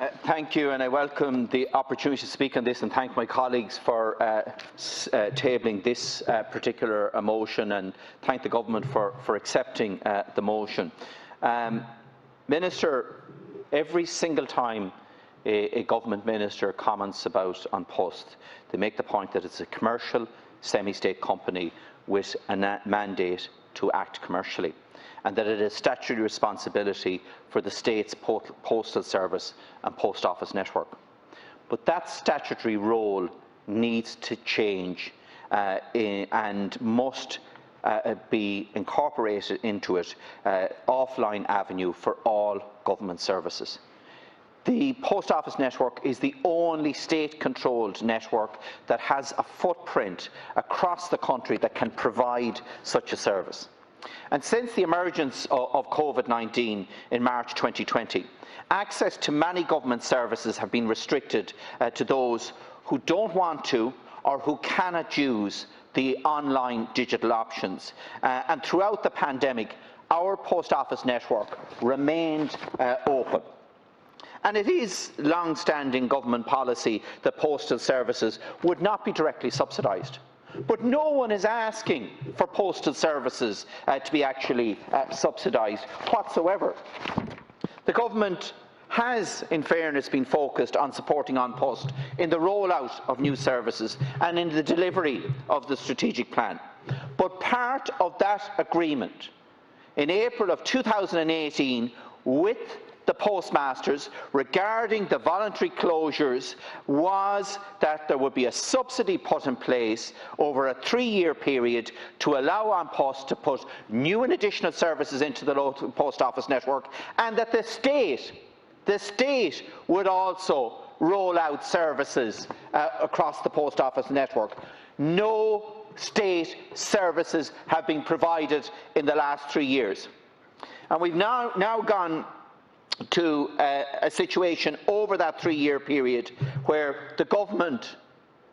Thank you, and I welcome the opportunity to speak on this and thank my colleagues for tabling this particular motion, and thank the government for accepting the motion. Minister, every single time a government minister comments about An Post, they make the point that it's a commercial semi-state company with a mandate to act commercially, and that it is statutory responsibility for the state's postal service and post office network. But that statutory role needs to change and must be incorporated into it, offline avenue for all government services. The post office network is the only state-controlled network that has a footprint across the country that can provide such a service. And since the emergence of COVID-19 in March 2020, access to many government services have been restricted to those who don't want to or who cannot use the online digital options. And throughout the pandemic, our post office network remained open. And it is long-standing government policy that postal services would not be directly subsidised. But no one is asking for postal services to be actually subsidised whatsoever. The government has, in fairness, been focused on supporting An Post in the rollout of new services and in the delivery of the strategic plan. But part of that agreement in April of 2018 with the postmasters regarding the voluntary closures was that there would be a subsidy put in place over a 3-year period to allow An Post to put new and additional services into the local post office network, and that the state would also roll out services across the post office network. No state services have been provided in the last 3 years. And we've now gone to a situation over that 3-year period where the government,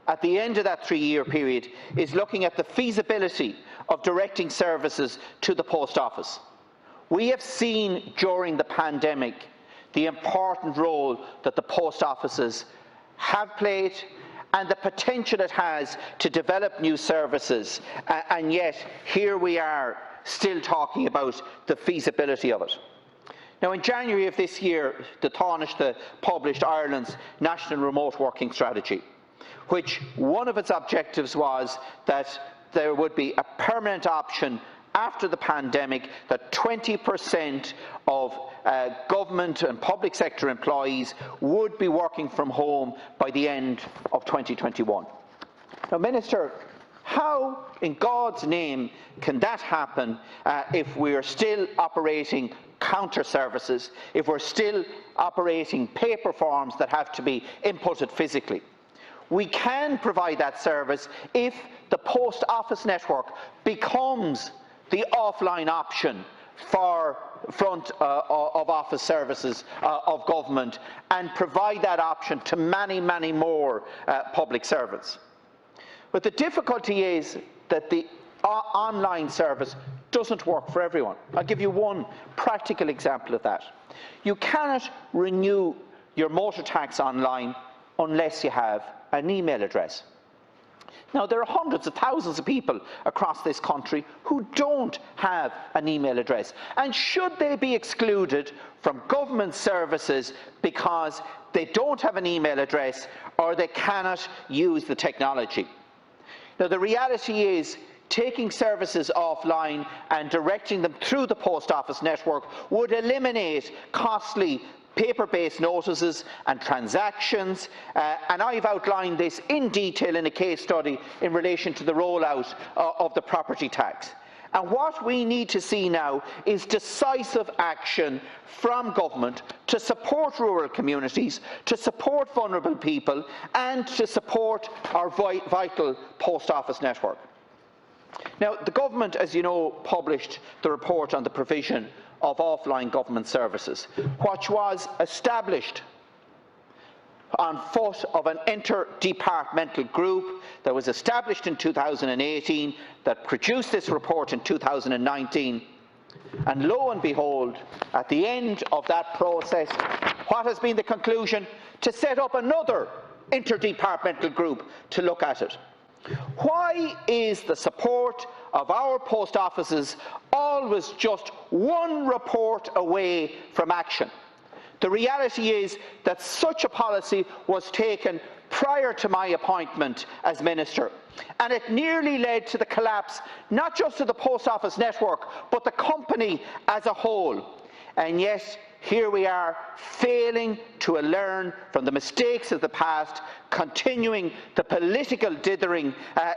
at the end of that 3-year period, is looking at the feasibility of directing services to the post office. We have seen during the pandemic the important role that the post offices have played and the potential it has to develop new services, and yet here we are still talking about the feasibility of it. Now, in January of this year, the Taoiseach published Ireland's National Remote Working Strategy, which one of its objectives was that there would be a permanent option after the pandemic that 20% of government and public sector employees would be working from home by the end of 2021. Now, Minister, how in God's name can that happen if we are still operating counter services, if we're still operating paper forms that have to be inputted physically? We can provide that service if the post office network becomes the offline option for front of office services of government, and provide that option to many, many more public servants. But the difficulty is that the online service doesn't work for everyone. I'll give you one practical example of that. You cannot renew your motor tax online unless you have an email address. Now, there are hundreds of thousands of people across this country who don't have an email address, and should they be excluded from government services because they don't have an email address or they cannot use the technology? Now, the reality is, taking services offline and directing them through the post office network would eliminate costly paper-based notices and transactions, and I've outlined this in detail in a case study in relation to the rollout of the property tax. And what we need to see now is decisive action from government to support rural communities, to support vulnerable people, and to support our vital post office network. Now, the government, as you know, published the report on the provision of offline government services, which was established on foot of an interdepartmental group that was established in 2018, that produced this report in 2019. And lo and behold, at the end of that process, What has been the conclusion? To set up another interdepartmental group to look at it. Why is the support of our post offices always just one report away from action? The reality is that such a policy was taken prior to my appointment as Minister, and it nearly led to the collapse not just of the post office network but the company as a whole. And yet here we are, failing to learn from the mistakes of the past, continuing the political dithering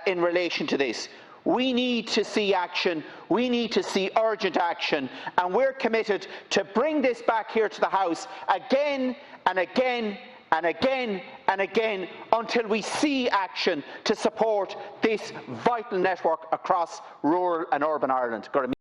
in relation to this. We need to see action, we need to see urgent action, and we're committed to bring this back here to the House again and again and again and again until we see action to support this vital network across rural and urban Ireland.